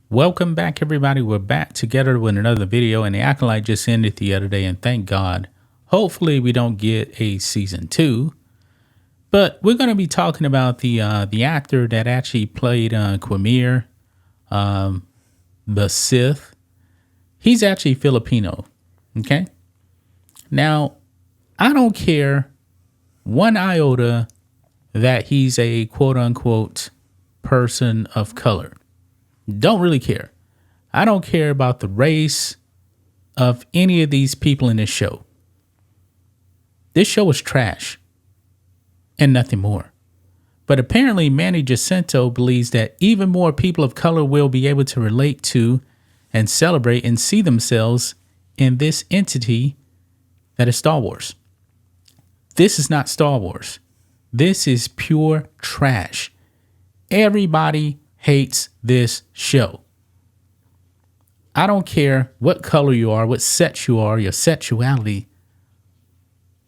Welcome back, everybody. We're back together with another video, and the Acolyte just ended the other day, and thank God. Hopefully, we don't get a season 2, but we're going to be talking about the actor that actually played Quamir, the Sith. He's actually Filipino. Okay, now I don't care one iota that he's a quote unquote person of color. Don't really care. I don't care about the race of any of these people in this show. This show is trash and nothing more. But apparently Manny Jacinto believes that even more people of color will be able to relate to and celebrate and see themselves in this entity that is Star Wars. This is not Star Wars. This is pure trash. Everybody hates this show. I don't care what color you are, what sex you are, your sexuality.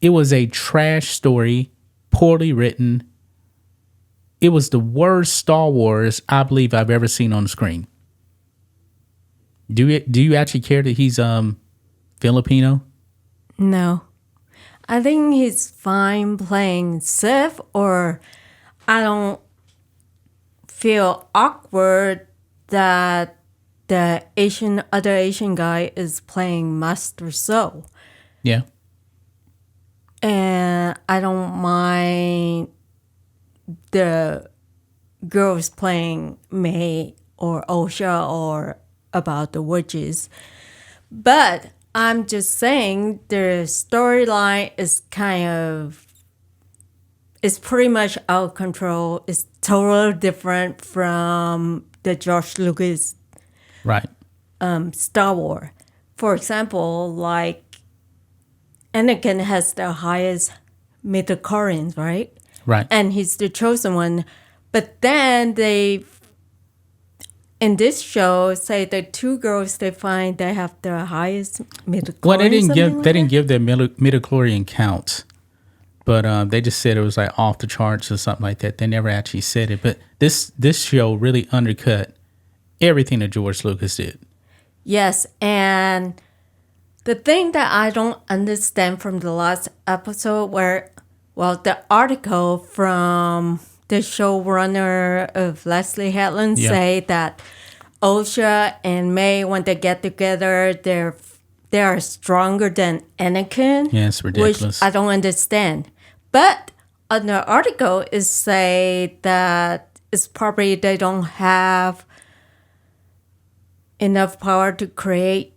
It was a trash story, poorly written. It was the worst Star Wars I believe I've ever seen on the screen. Do you actually care that he's Filipino? No. I think he's fine playing Sith, or I don't feel awkward that the other Asian guy is playing Master So. Yeah. And I don't mind the girls playing May or Osha or about the witches. But I'm just saying the storyline is it's pretty much out of control. It's totally different from the George Lucas Right. Star Wars. For example, like Anakin has the highest midichlorians, right? Right. And he's the chosen one. But then in this show, say the two girls they find they have the highest midichlorians. Well, they didn't give their midichlorian count. But they just said it was like off the charts or something like that. They never actually said it. But this show really undercut everything that George Lucas did. Yes, and the thing that I don't understand from the last episode the article from the showrunner of Leslie Headland say that Osha and May, when they get together, they are stronger than Anakin. Yeah, it's ridiculous. Which I don't understand. But on the article, it say that it's probably they don't have enough power to create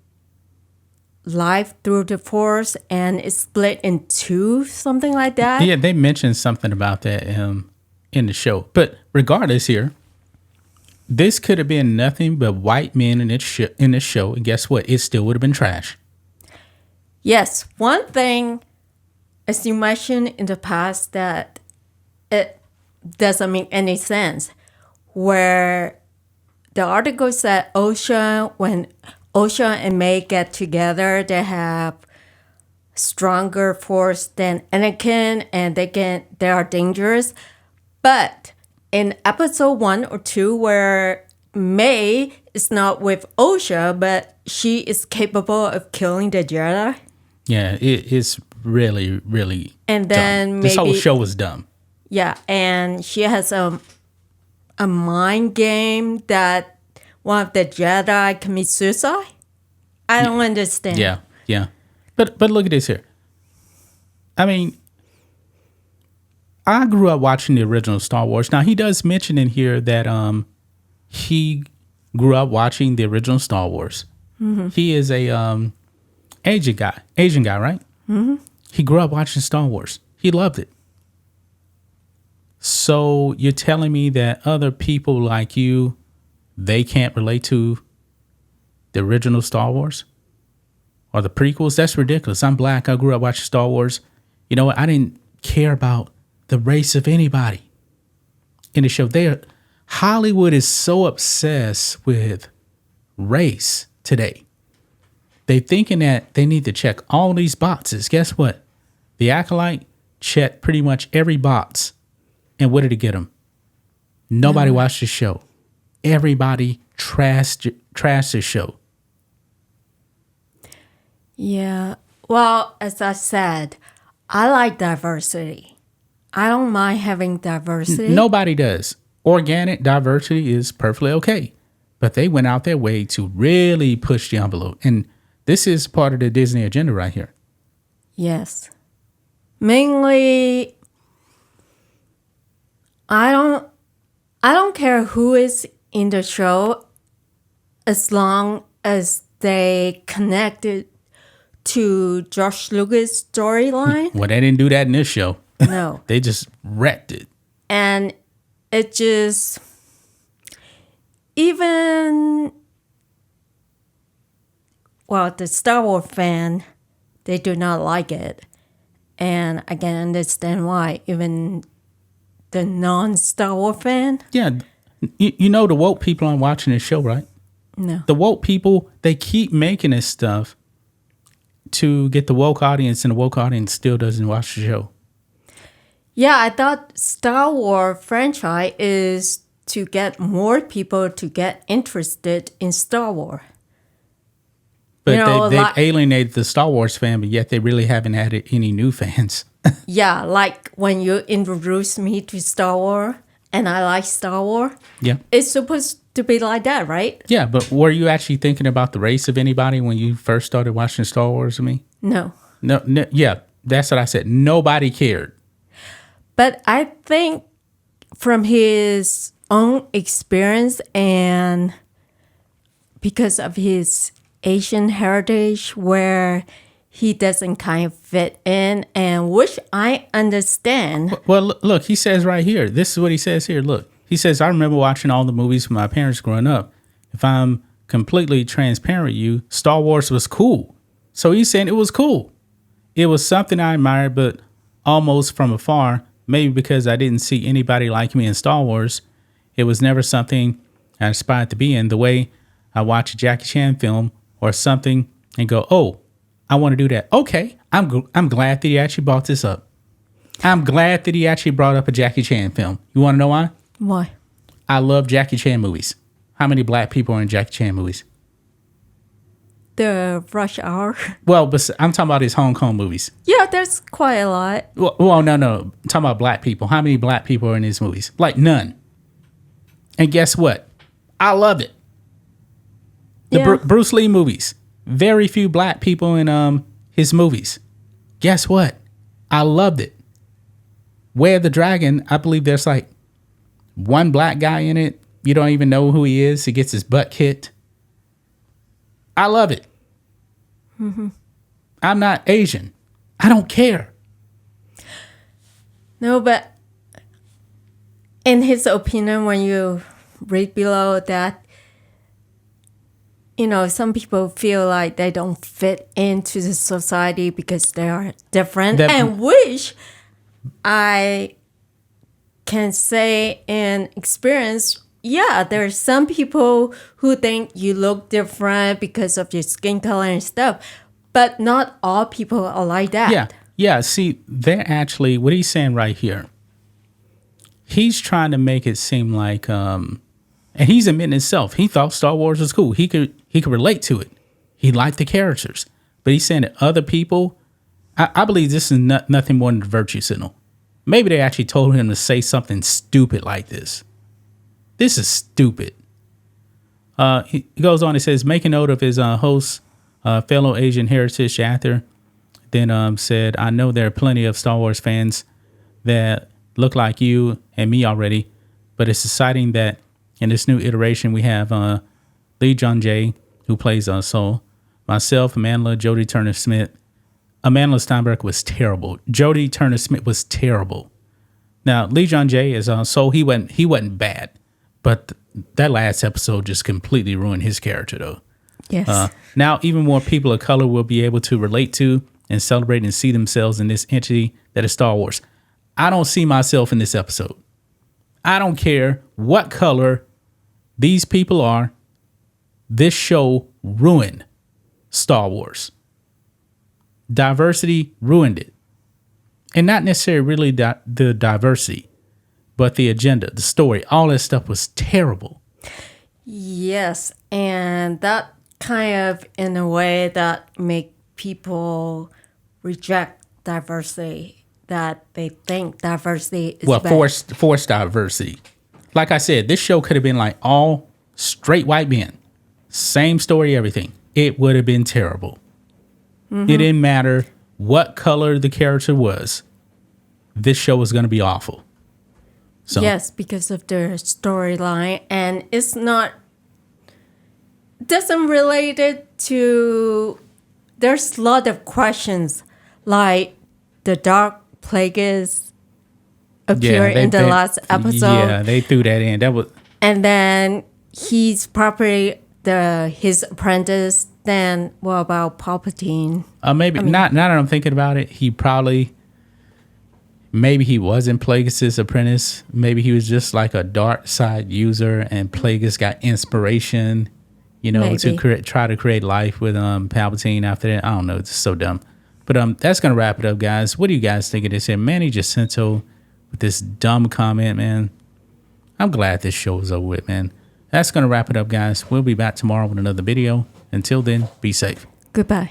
life through the Force, and it's split in two, something like that. Yeah, they mentioned something about that in the show. But regardless here, this could have been nothing but white men in this show. And guess what? It still would have been trash. Yes, one thing, as you mentioned in the past, that it doesn't make any sense, where the article said when Osha and May get together, they have stronger force than Anakin, and they are dangerous. But in episode 1 or 2, where May is not with Osha, but she is capable of killing the Jedi. Yeah, it's really, really and then dumb. This whole show was dumb. Yeah, and she has a mind game that one of the Jedi commits suicide. I don't understand. Yeah. But look at this here. I mean, I grew up watching the original Star Wars. Now, he does mention in here that he grew up watching the original Star Wars. Mm-hmm. He is a Asian guy, right? Mm-hmm. He grew up watching Star Wars. He loved it. So you're telling me that other people like you, they can't relate to the original Star Wars or the prequels? That's ridiculous. I'm black. I grew up watching Star Wars. You know what? I didn't care about the race of anybody in the show. Hollywood is so obsessed with race today. They're thinking that they need to check all these boxes. Guess what? The Acolyte checked pretty much every box. And what did it get them? Nobody watched the show. Everybody trash the show. Yeah. Well, as I said, I like diversity. I don't mind having diversity. Nobody does. Organic diversity is perfectly okay. But they went out their way to really push the envelope. And this is part of the Disney agenda right here. Yes. Mainly, I don't care who is in the show as long as they connected to Josh Lucas' storyline. Well, they didn't do that in this show. No. They just wrecked it. And it just, even, well, the Star Wars fan, they do not like it. And I can understand why. Even the non-Star Wars fan. Yeah. You know the woke people aren't watching this show, right? No. The woke people, they keep making this stuff to get the woke audience, and the woke audience still doesn't watch the show. Yeah, I thought Star Wars franchise is to get more people to get interested in Star Wars. But they've alienated the Star Wars fan, but yet they really haven't added any new fans. Yeah, like when you introduced me to Star Wars and I like Star Wars. Yeah. It's supposed to be like that, right? Yeah, but were you actually thinking about the race of anybody when you first started watching Star Wars with me? No. No, yeah, that's what I said. Nobody cared. But I think from his own experience and because of his Asian heritage where he doesn't kind of fit in, and which I understand. Well, look, he says right here. This is what he says here. Look, he says, I remember watching all the movies with my parents growing up. If I'm completely transparent with you, Star Wars was cool. So he's saying it was cool. It was something I admired, but almost from afar, maybe because I didn't see anybody like me in Star Wars. It was never something I aspired to be in. The way I watch a Jackie Chan film or something and go, oh, I want to do that. Okay, I'm glad that he actually brought this up. I'm glad that he actually brought up a Jackie Chan film. You want to know why? Why? I love Jackie Chan movies. How many black people are in Jackie Chan movies? The Rush Hour. Well, but I'm talking about his Hong Kong movies. Yeah, there's quite a lot. Well, no. I'm talking about black people. How many black people are in his movies? Like none. And guess what? I love it. The Bruce Lee movies. Very few black people in his movies. Guess what? I loved it. Way of the Dragon, I believe there's like one black guy in it. You don't even know who he is. He gets his butt kicked. I love it. Mm-hmm. I'm not Asian. I don't care. No, but in his opinion, when you read below that, you know, some people feel like they don't fit into the society because they are different, and which I can say in experience, yeah, there are some people who think you look different because of your skin color and stuff, but not all people are like that. Yeah. See, they're actually, what he's saying right here, he's trying to make it seem like, and he's admitting himself, he thought Star Wars was cool. He could relate to it. He liked the characters. But he's saying that other people, I believe this is nothing more than a virtue signal. Maybe they actually told him to say something stupid like this. This is stupid. He goes on, he says, make a note of his host, fellow Asian heritage actor, then said, I know there are plenty of Star Wars fans that look like you and me already, but it's exciting that in this new iteration we have Lee Jung-jae, who plays Soul, myself, Amandla, Jodie Turner-Smith. Amandla Steinberg was terrible. Jodie Turner-Smith was terrible. Now, Lee Jung-jae is Soul. He wasn't bad. But that last episode just completely ruined his character, though. Yes. Now, even more people of color will be able to relate to and celebrate and see themselves in this entity that is Star Wars. I don't see myself in this episode. I don't care what color these people are. This show ruined Star Wars. Diversity ruined it. And not necessarily really the diversity, but the agenda, the story, all that stuff was terrible. Yes, and that kind of in a way that make people reject diversity, that they think diversity is Well, bad. forced diversity. Like I said, this show could have been like all straight white men. Same story, everything. It would have been terrible. It didn't matter what color the character was. This show was going to be awful. So, Yes, because of their storyline, and it's not doesn't relate it to. There's a lot of questions, like the dark plagues appear in the last episode. Yeah, they threw that in. That was And then he's probably his apprentice. Then what about Palpatine? maybe not. Now that I'm thinking about it, maybe he wasn't Plagueis' apprentice. Maybe he was just like a dark side user, and Plagueis got inspiration, Maybe. to try to create life with Palpatine after that. I don't know. It's so dumb. But that's gonna wrap it up, guys. What do you guys think of this? And Manny Jacinto with this dumb comment, man. I'm glad this show is over with, man. That's gonna wrap it up, guys. We'll be back tomorrow with another video. Until then, be safe. Goodbye.